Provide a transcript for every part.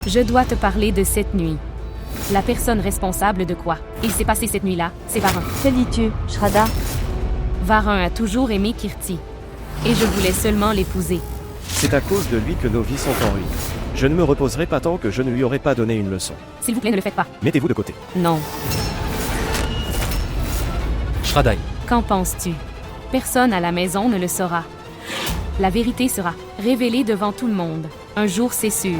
Je dois te parler de cette nuit. La personne responsable de quoi il s'est passé cette nuit-là, c'est Varin. Que dis-tu, Shraddha? Varin a toujours aimé Kirti. Et je voulais seulement l'épouser. C'est à cause de lui que nos vies sont en ruine. Je ne me reposerai pas tant que je ne lui aurai pas donné une leçon. S'il vous plaît, ne le faites pas. Mettez-vous de côté. Non. Shraddha, Qu'en penses-tu? Personne à la maison ne le saura. La vérité sera révélée devant tout le monde. Un jour, c'est sûr.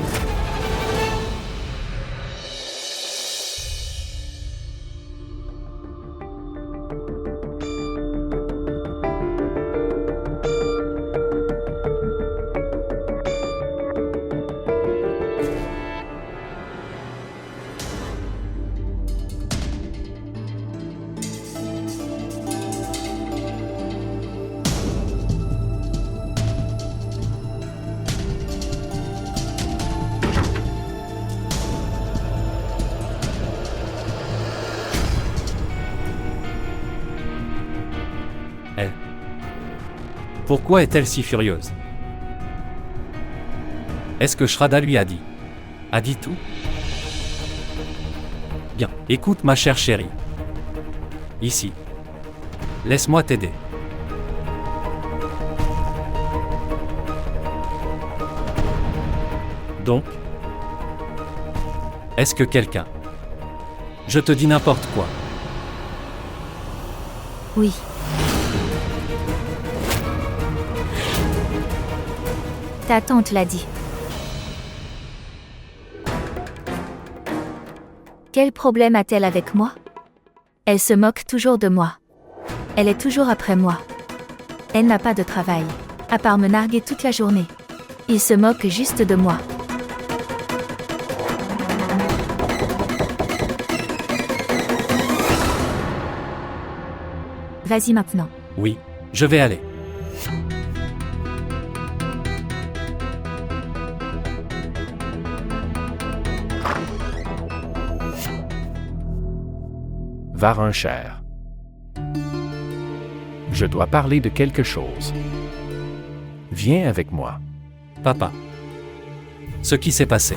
elle. Pourquoi est-elle si furieuse? Est-ce que Shraddha lui a dit? A dit tout? Bien, écoute ma chère chérie. Ici. Laisse-moi t'aider. Donc? Est-ce que quelqu'un? Je te dis n'importe quoi. Oui. Ta tante l'a dit. Quel problème a-t-elle avec moi? Elle se moque toujours de moi. Elle est toujours après moi. Elle n'a pas de travail, à part me narguer toute la journée. Il se moque juste de moi. Vas-y maintenant. Oui, je vais aller. Varin cher. Je dois parler de quelque chose. Viens avec moi. Papa. Ce qui s'est passé.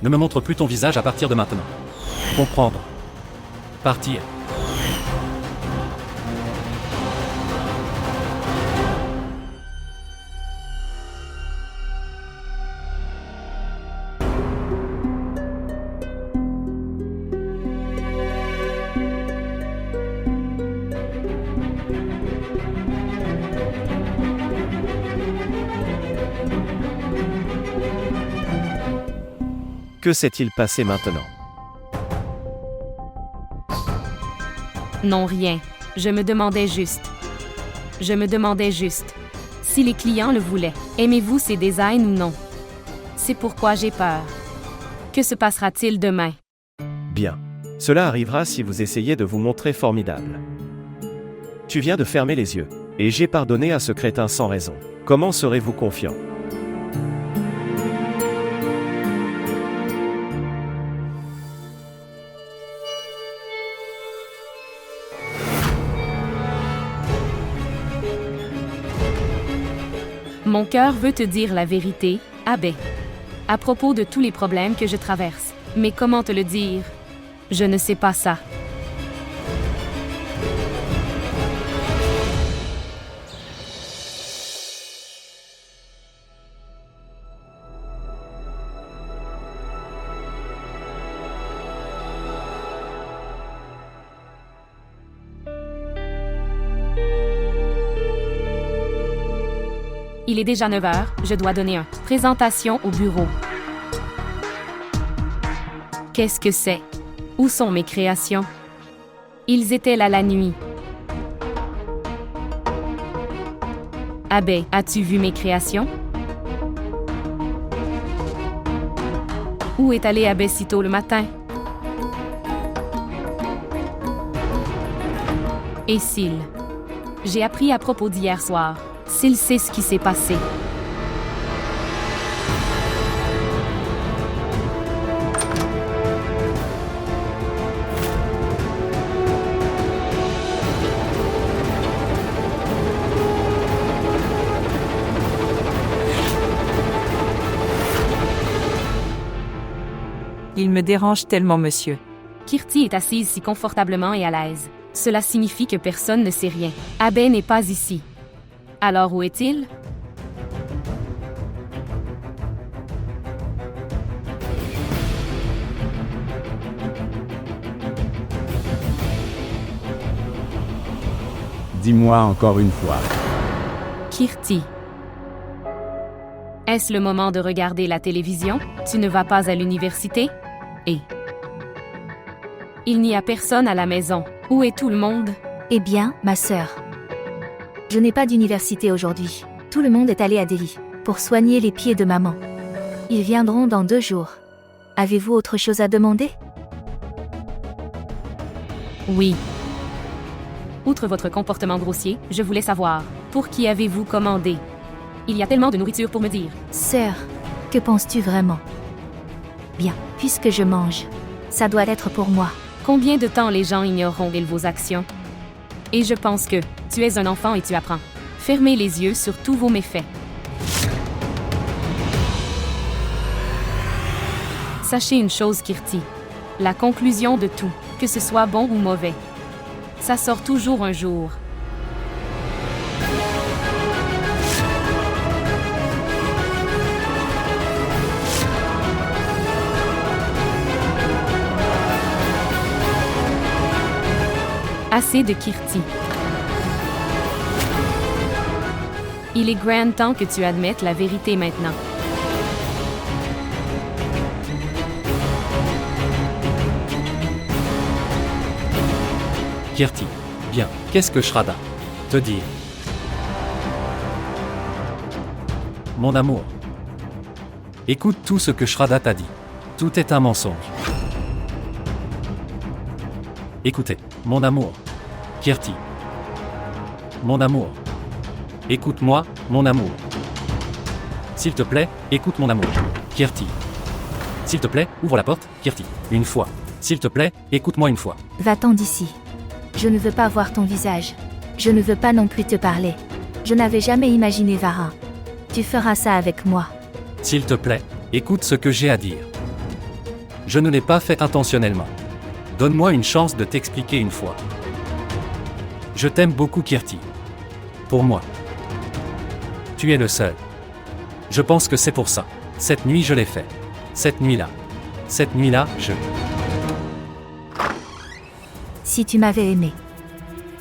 Ne me montre plus ton visage à partir de maintenant. Comprendre. Partir. Que s'est-il passé maintenant? Non, rien. Je me demandais juste si les clients le voulaient. Aimez-vous ces designs ou non? C'est pourquoi j'ai peur. Que se passera-t-il demain? Bien. Cela arrivera si vous essayez de vous montrer formidable. Tu viens de fermer les yeux, et j'ai pardonné à ce crétin sans raison. Comment serez-vous confiant? Mon cœur veut te dire la vérité, Abbé. À propos de tous les problèmes que je traverse. Mais comment te le dire? Je ne sais pas ça. Il est déjà 9 heures, je dois donner une présentation au bureau. Qu'est-ce que c'est? Où sont mes créations? Ils étaient là la nuit. Abbé, as-tu vu mes créations? Où est allé Abbé si tôt le matin? Et Syl? J'ai appris à propos d'hier soir. Syl sait ce qui s'est passé. Il me dérange tellement, monsieur. Kirti est assise si confortablement et à l'aise. Cela signifie que personne ne sait rien. Abe n'est pas ici. Alors où est-il? Dis-moi encore une fois. Kirti. Est-ce le moment de regarder la télévision? Tu ne vas pas à l'université? Et il n'y a personne à la maison. Où est tout le monde? Eh bien, ma sœur. Je n'ai pas d'université aujourd'hui. Tout le monde est allé à Delhi pour soigner les pieds de maman. Ils viendront dans 2 jours. Avez-vous autre chose à demander? Oui. Outre votre comportement grossier, je voulais savoir, pour qui avez-vous commandé? Il y a tellement de nourriture pour me dire. Sœur, que penses-tu vraiment? Bien, puisque je mange, ça doit être pour moi. Combien de temps les gens ignoreront-ils vos actions? Et je pense que, tu es un enfant et tu apprends. Fermez les yeux sur tous vos méfaits. Sachez une chose, Kirti. La conclusion de tout, que ce soit bon ou mauvais, ça sort toujours un jour. Assez de Kirti. Il est grand temps que tu admettes la vérité maintenant. Kirti. Bien, qu'est-ce que Shraddha te dire? Mon amour. Écoute tout ce que Shraddha t'a dit. Tout est un mensonge. Écoutez, mon amour. Kirti. Mon amour. Écoute-moi, mon amour. S'il te plaît, écoute mon amour. Kirti. S'il te plaît, ouvre la porte, Kirti. Une fois. S'il te plaît, écoute-moi une fois. Va-t'en d'ici. Je ne veux pas voir ton visage. Je ne veux pas non plus te parler. Je n'avais jamais imaginé Varin. Tu feras ça avec moi. S'il te plaît, écoute ce que j'ai à dire. Je ne l'ai pas fait intentionnellement. Donne-moi une chance de t'expliquer une fois. Je t'aime beaucoup, Kirti. Pour moi. Tu es le seul. Je pense que c'est pour ça. Cette nuit, je l'ai fait. Cette nuit-là. Cette nuit-là, je... Si tu m'avais aimé,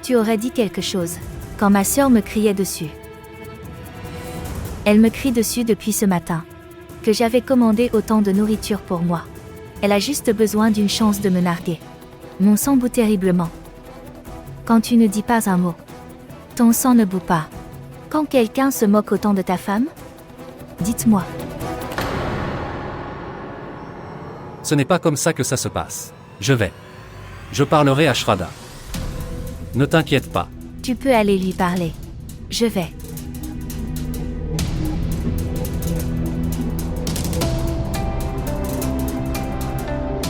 tu aurais dit quelque chose, quand ma sœur me criait dessus. Elle me crie dessus depuis ce matin, que j'avais commandé autant de nourriture pour moi. Elle a juste besoin d'une chance de me narguer. Mon sang bout terriblement. Quand tu ne dis pas un mot, ton sang ne bout pas. Quand quelqu'un se moque autant de ta femme, dites-moi. Ce n'est pas comme ça que ça se passe. Je parlerai à Shraddha. Ne t'inquiète pas. Tu peux aller lui parler. Je vais.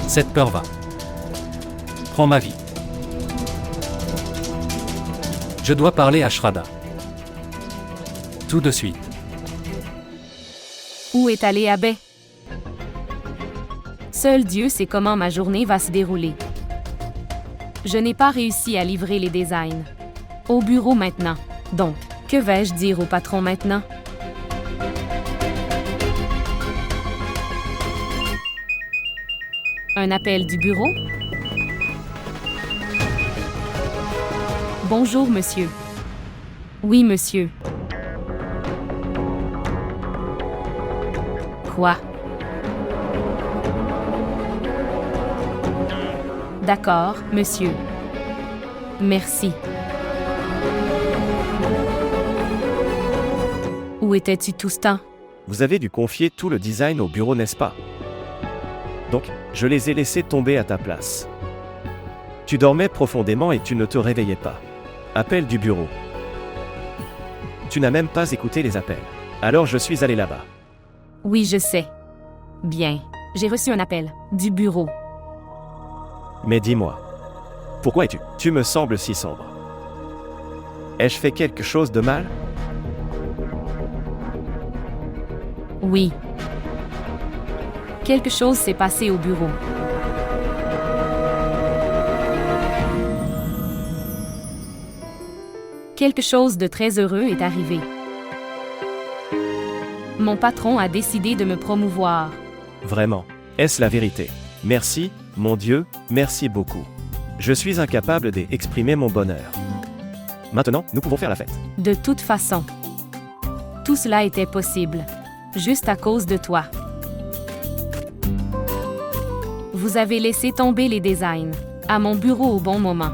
Cette peur va. Prends ma vie. Je dois parler à Shraddha. Tout de suite. Où est allé Abe? Seul Dieu sait comment ma journée va se dérouler. Je n'ai pas réussi à livrer les designs. Au bureau maintenant. Donc, que vais-je dire au patron maintenant? Un appel du bureau? Bonjour, monsieur. Oui, monsieur. Quoi? D'accord, monsieur. Merci. Où étais-tu tout ce temps? Vous avez dû confier tout le design au bureau, n'est-ce pas? Donc, je les ai laissés tomber à ta place. Tu dormais profondément et tu ne te réveillais pas. Appel du bureau. Tu n'as même pas écouté les appels. Alors je suis allé là-bas. Oui, je sais. Bien. J'ai reçu un appel. Du bureau. Mais dis-moi. Pourquoi es-tu? Tu me sembles si sombre. Ai-je fait quelque chose de mal? Quelque chose s'est passé au bureau. Quelque chose de très heureux est arrivé. Mon patron a décidé de me promouvoir. Vraiment. Est-ce la vérité? Merci, mon Dieu, merci beaucoup. Je suis incapable d'exprimer mon bonheur. Maintenant, nous pouvons faire la fête. De toute façon, tout cela était possible, juste à cause de toi. Vous avez laissé tomber les designs à mon bureau au bon moment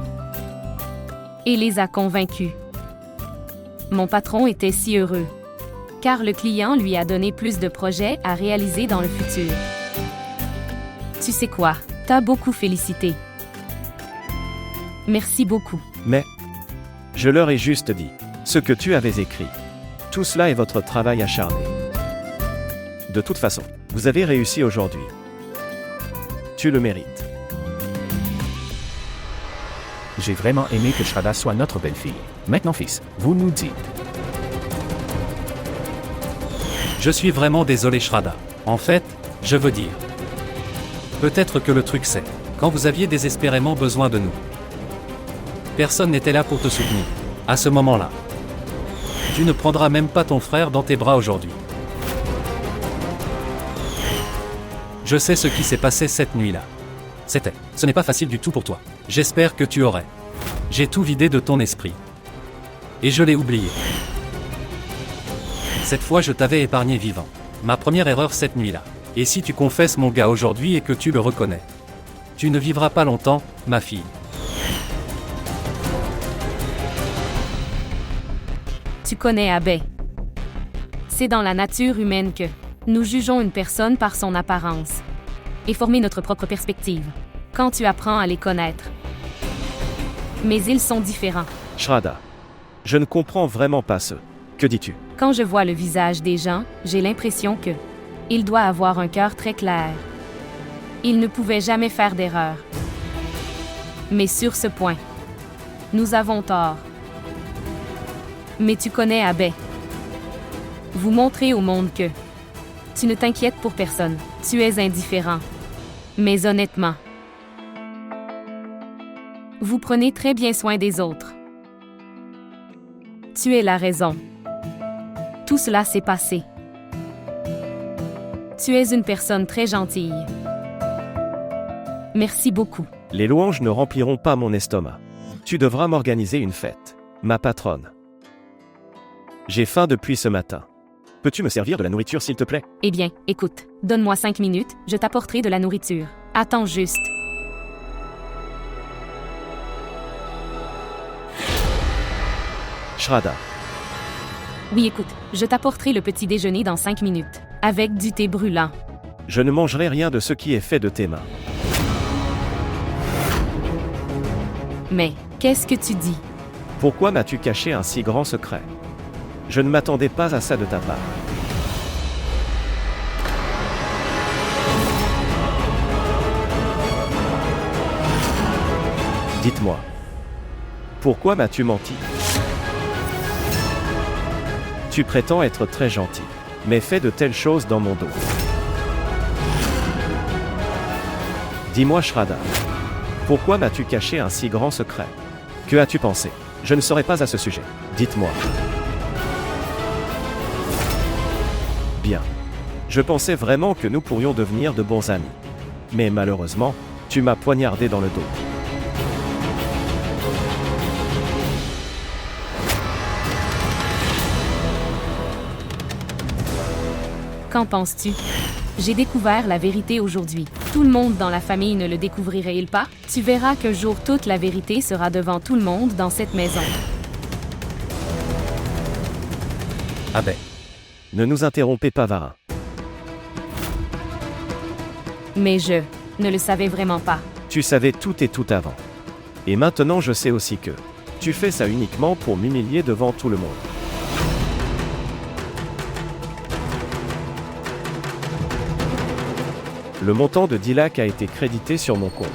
et les a convaincus. Mon patron était si heureux, car le client lui a donné plus de projets à réaliser dans le futur. Tu sais quoi? T'as beaucoup félicité. Merci beaucoup. Mais, je leur ai juste dit ce que tu avais écrit. Tout cela est votre travail acharné. De toute façon, vous avez réussi aujourd'hui. Tu le mérites. J'ai vraiment aimé que Shraddha soit notre belle-fille. Maintenant, fils, vous nous dites. Je suis vraiment désolé, Shraddha. En fait, je veux dire. Peut-être que le truc c'est, quand vous aviez désespérément besoin de nous, personne n'était là pour te soutenir. À ce moment-là, tu ne prendras même pas ton frère dans tes bras aujourd'hui. Je sais ce qui s'est passé cette nuit-là. Ce n'est pas facile du tout pour toi. J'espère que tu aurais. J'ai tout vidé de ton esprit. Et je l'ai oublié. Cette fois, je t'avais épargné vivant. Ma première erreur cette nuit-là. Et si tu confesses mon gars aujourd'hui et que tu le reconnais, tu ne vivras pas longtemps, ma fille. Tu connais Abbé. C'est dans la nature humaine que nous jugeons une personne par son apparence et former notre propre perspective quand tu apprends à les connaître. Mais ils sont différents. Shraddha, je ne comprends vraiment pas ce. Que dis-tu? Quand je vois le visage des gens, j'ai l'impression que il doit avoir un cœur très clair. Il ne pouvait jamais faire d'erreur. Mais sur ce point, nous avons tort. Mais tu connais Abbé. Vous montrez au monde que tu ne t'inquiètes pour personne. Tu es indifférent. Mais honnêtement, vous prenez très bien soin des autres. Tu es la raison. Tout cela s'est passé. Tu es une personne très gentille. Merci beaucoup. Les louanges ne rempliront pas mon estomac. Tu devras m'organiser une fête, ma patronne. J'ai faim depuis ce matin. Peux-tu me servir de la nourriture, s'il te plaît? Eh bien, écoute, donne-moi 5 minutes, je t'apporterai de la nourriture. Attends juste. Shraddha, Oui, écoute, je t'apporterai le petit déjeuner dans 5 minutes, avec du thé brûlant. je ne mangerai rien de ce qui est fait de tes mains. Mais, qu'est-ce que tu dis? Pourquoi m'as-tu caché un si grand secret? Je ne m'attendais pas à ça de ta part. Dites-moi. Pourquoi m'as-tu menti? Tu prétends être très gentil, mais fais de telles choses dans mon dos. Dis-moi, Shraddha. Pourquoi m'as-tu caché un si grand secret? Que as-tu pensé? Je ne saurais pas à ce sujet. Dites-moi. Bien. Je pensais vraiment que nous pourrions devenir de bons amis. Mais malheureusement, tu m'as poignardé dans le dos. Qu'en penses-tu? J'ai découvert la vérité aujourd'hui. Tout le monde dans la famille ne le découvrirait-il pas? Tu verras qu'un jour toute la vérité sera devant tout le monde dans cette maison. Abbé. Ne nous interrompez pas, Varin. Mais je ne le savais vraiment pas. Tu savais tout et tout avant. Et maintenant je sais aussi que tu fais ça uniquement pour m'humilier devant tout le monde. Le montant de 10 lakhs a été crédité sur mon compte.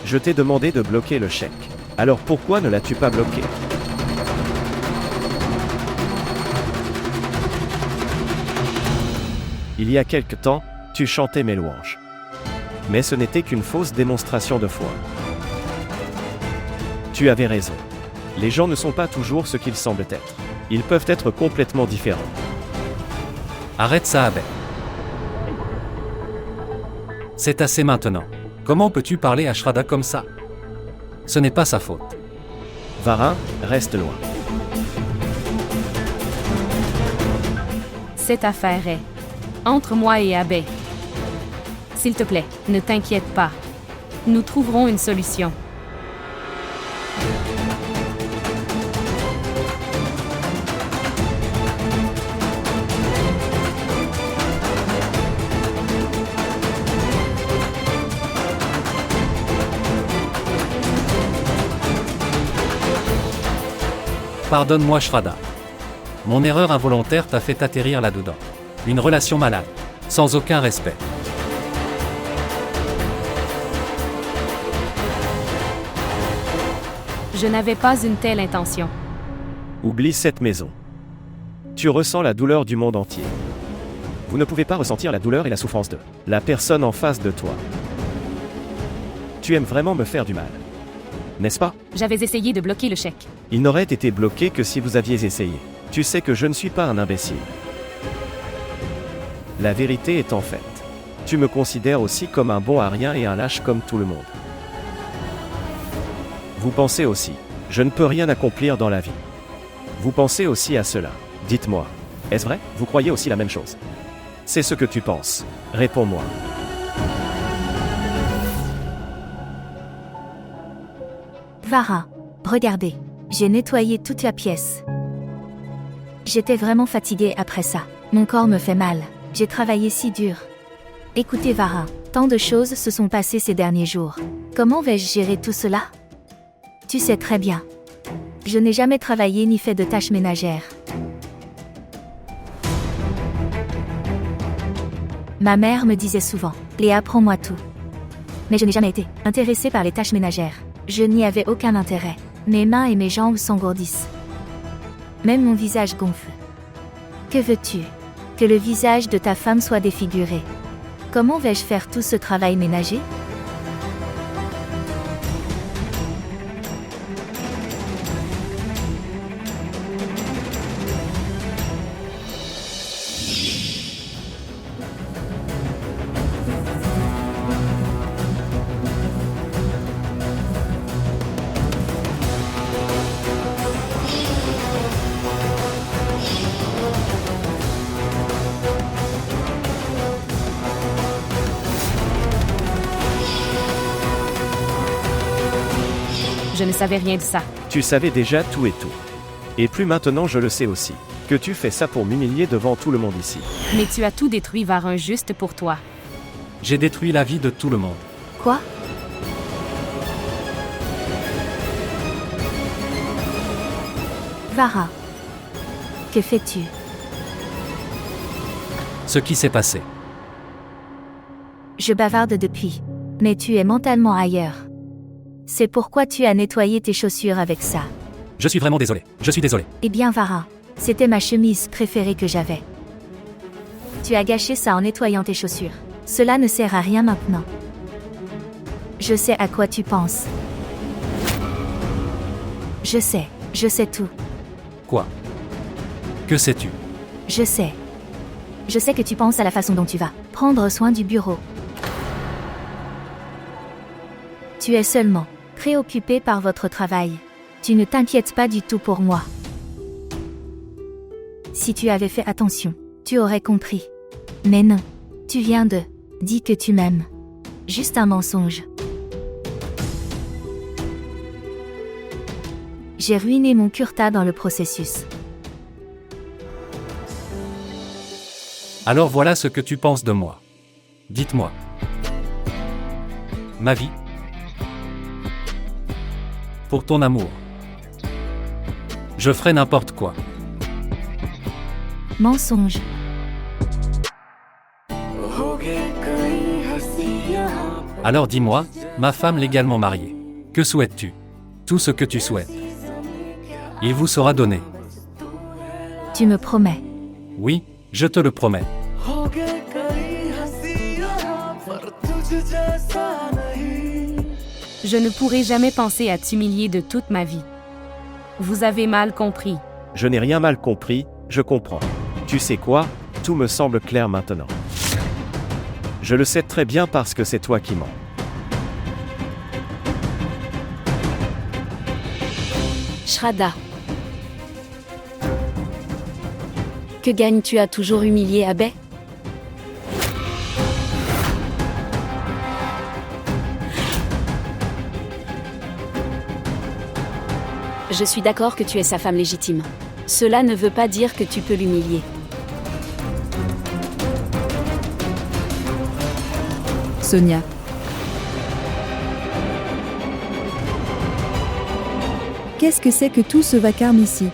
Je t'ai demandé de bloquer le chèque. Alors pourquoi ne l'as-tu pas bloqué? Il y a quelque temps, Tu chantais mes louanges. Mais ce n'était qu'une fausse démonstration de foi. Tu avais raison. Les gens ne sont pas toujours ce qu'ils semblent être. Ils peuvent être complètement différents. Arrête ça, Abel. C'est assez maintenant. Comment peux-tu parler à Shraddha comme ça? Ce n'est pas sa faute. Vara, reste loin. Cette affaire est entre moi et Abbé. S'il te plaît, ne t'inquiète pas. Nous trouverons une solution. Pardonne-moi, Shraddha. Mon erreur involontaire t'a fait atterrir là-dedans. Une relation malade, sans aucun respect. Je n'avais pas une telle intention. Oublie cette maison. Tu ressens la douleur du monde entier. Vous ne pouvez pas ressentir la douleur et la souffrance de la personne en face de toi. Tu aimes vraiment me faire du mal. N'est-ce pas? J'avais essayé de bloquer le chèque. Il n'aurait été bloqué que si vous aviez essayé. Tu sais que je ne suis pas un imbécile. La vérité est en fait, tu me considères aussi comme un bon à rien et un lâche comme tout le monde. Vous pensez aussi, je ne peux rien accomplir dans la vie. Vous pensez aussi à cela. Dites-moi, est-ce vrai? Vous croyez aussi la même chose? C'est ce que tu penses. Réponds-moi. Vara, regardez. J'ai nettoyé toute la pièce. J'étais vraiment fatiguée après ça. Mon corps me fait mal. J'ai travaillé si dur. Écoutez Vara, tant de choses se sont passées ces derniers jours. Comment vais-je gérer tout cela? Tu sais très bien. Je n'ai jamais travaillé ni fait de tâches ménagères. Ma mère me disait souvent, Léa, apprends-moi tout. Mais je n'ai jamais été intéressée par les tâches ménagères. Je n'y avais aucun intérêt. Mes mains et mes jambes s'engourdissent. Même mon visage gonfle. Que veux-tu? Que le visage de ta femme soit défiguré. Comment vais-je faire tout ce travail ménager? Je ne savais rien de ça. Tu savais déjà tout et tout. Et plus maintenant je le sais aussi. Que tu fais ça pour m'humilier devant tout le monde ici. Mais tu as tout détruit Varin juste pour toi. J'ai détruit la vie de tout le monde. Quoi? Vara. Que fais-tu? Ce qui s'est passé. Je bavarde depuis. Mais tu es mentalement ailleurs. C'est pourquoi tu as nettoyé tes chaussures avec ça. Je suis vraiment désolé. Je suis désolé. Eh bien Vara, c'était ma chemise préférée que j'avais. Tu as gâché ça en nettoyant tes chaussures. Cela ne sert à rien maintenant. Je sais à quoi tu penses. Je sais tout. Quoi? Que sais-tu? Je sais. Je sais que tu penses à la façon dont tu vas prendre soin du bureau. Tu es seulement préoccupé par votre travail. Tu ne t'inquiètes pas du tout pour moi. Si tu avais fait attention, tu aurais compris. Mais non. Tu viens de dire que tu m'aimes. Juste un mensonge. J'ai ruiné mon kurta dans le processus. Alors voilà ce que tu penses de moi. Dites-moi. Ma vie? Pour ton amour. Je ferai n'importe quoi. Mensonge. Alors dis-moi, ma femme légalement mariée. Que souhaites-tu? Tout ce que tu souhaites. Il vous sera donné. Tu me promets. Oui, je te le promets. Je ne pourrai jamais penser à t'humilier de toute ma vie. Vous avez mal compris. Je n'ai rien mal compris, je comprends. Tu sais quoi? Tout me semble clair maintenant. Je le sais très bien parce que c'est toi qui mens. Shraddha. Que gagnes-tu à toujours humilier Abhay? Je suis d'accord que tu es sa femme légitime. Cela ne veut pas dire que tu peux l'humilier. Sonia. Qu'est-ce que c'est que tout ce vacarme ici?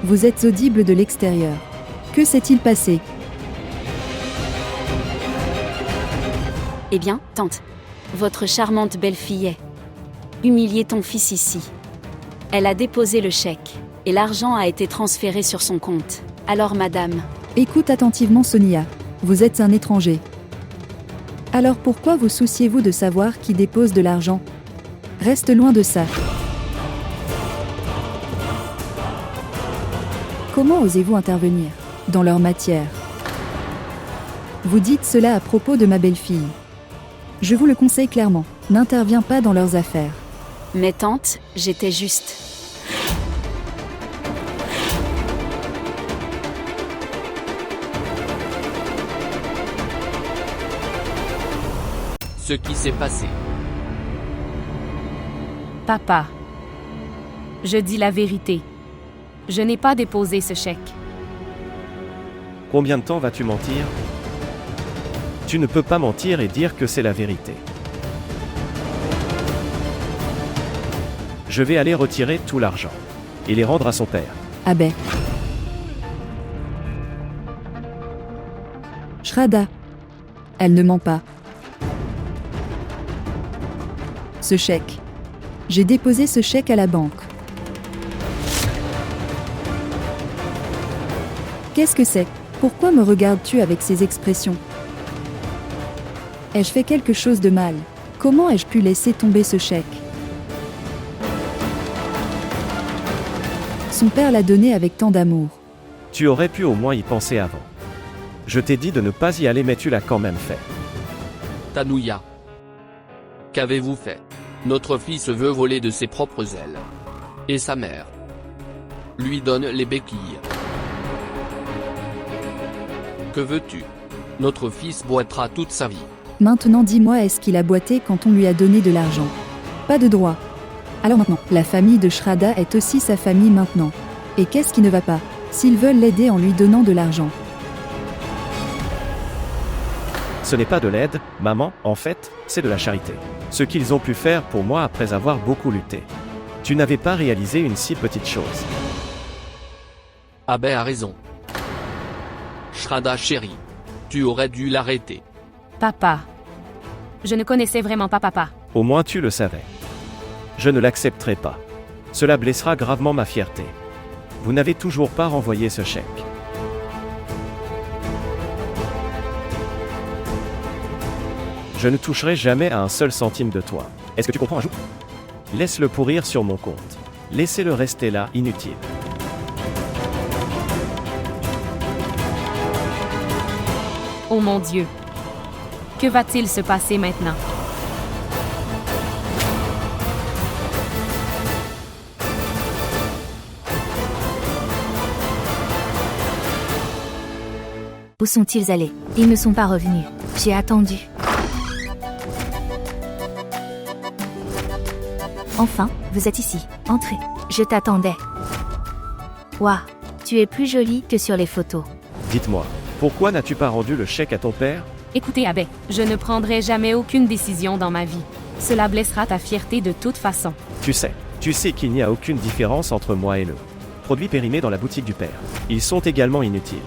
Vous êtes audible de l'extérieur. Que s'est-il passé? Eh bien, tante, votre charmante belle-fille est humilié ton fils ici. Elle a déposé le chèque, et l'argent a été transféré sur son compte. Alors madame... Écoute attentivement Sonia, vous êtes un étranger. Alors pourquoi vous souciez-vous de savoir qui dépose de l'argent? Reste loin de ça. Comment osez-vous intervenir dans leur matière? Vous dites cela à propos de ma belle-fille. Je vous le conseille clairement, n'interviens pas dans leurs affaires. Mais tante, j'étais juste... Ce qui s'est passé. Papa. Je dis la vérité. Je n'ai pas déposé ce chèque. Combien de temps vas-tu mentir? Tu ne peux pas mentir et dire que c'est la vérité. Je vais aller retirer tout l'argent et les rendre à son père. Abhay. Shraddha. Elle ne ment pas. Ce chèque. J'ai déposé ce chèque à la banque. Qu'est-ce que c'est? Pourquoi me regardes-tu avec ces expressions? Ai-je fait quelque chose de mal? Comment ai-je pu laisser tomber ce chèque? Son père l'a donné avec tant d'amour. Tu aurais pu au moins y penser avant. Je t'ai dit de ne pas y aller mais tu l'as quand même fait. Tanuya. Qu'avez-vous fait? Notre fils veut voler de ses propres ailes. Et sa mère lui donne les béquilles. Que veux-tu? Notre fils boitera toute sa vie. Maintenant dis-moi, est-ce qu'il a boité quand on lui a donné de l'argent? Pas de droit. Alors maintenant, la famille de Shraddha est aussi sa famille maintenant. Et qu'est-ce qui ne va pas, s'ils veulent l'aider en lui donnant de l'argent? Ce n'est pas de l'aide, maman, en fait, c'est de la charité. Ce qu'ils ont pu faire pour moi après avoir beaucoup lutté. Tu n'avais pas réalisé une si petite chose. Abhay a raison. Shraddha chérie. Tu aurais dû l'arrêter. Papa. Je ne connaissais vraiment pas papa. Au moins tu le savais. Je ne l'accepterai pas. Cela blessera gravement ma fierté. Vous n'avez toujours pas renvoyé ce chèque. Je ne toucherai jamais à un seul centime de toi. Est-ce que tu comprends un jour? Laisse-le pourrir sur mon compte. Laissez-le rester là, inutile. Oh mon Dieu. Que va-t-il se passer maintenant? Où sont-ils allés? Ils ne sont pas revenus. J'ai attendu. Enfin, vous êtes ici. Entrez. Je t'attendais. Waouh, tu es plus jolie que sur les photos. Dites-moi, pourquoi n'as-tu pas rendu le chèque à ton père? Écoutez Abhay, je ne prendrai jamais aucune décision dans ma vie. Cela blessera ta fierté de toute façon. Tu sais qu'il n'y a aucune différence entre moi et le produit périmé dans la boutique du père. Ils sont également inutiles.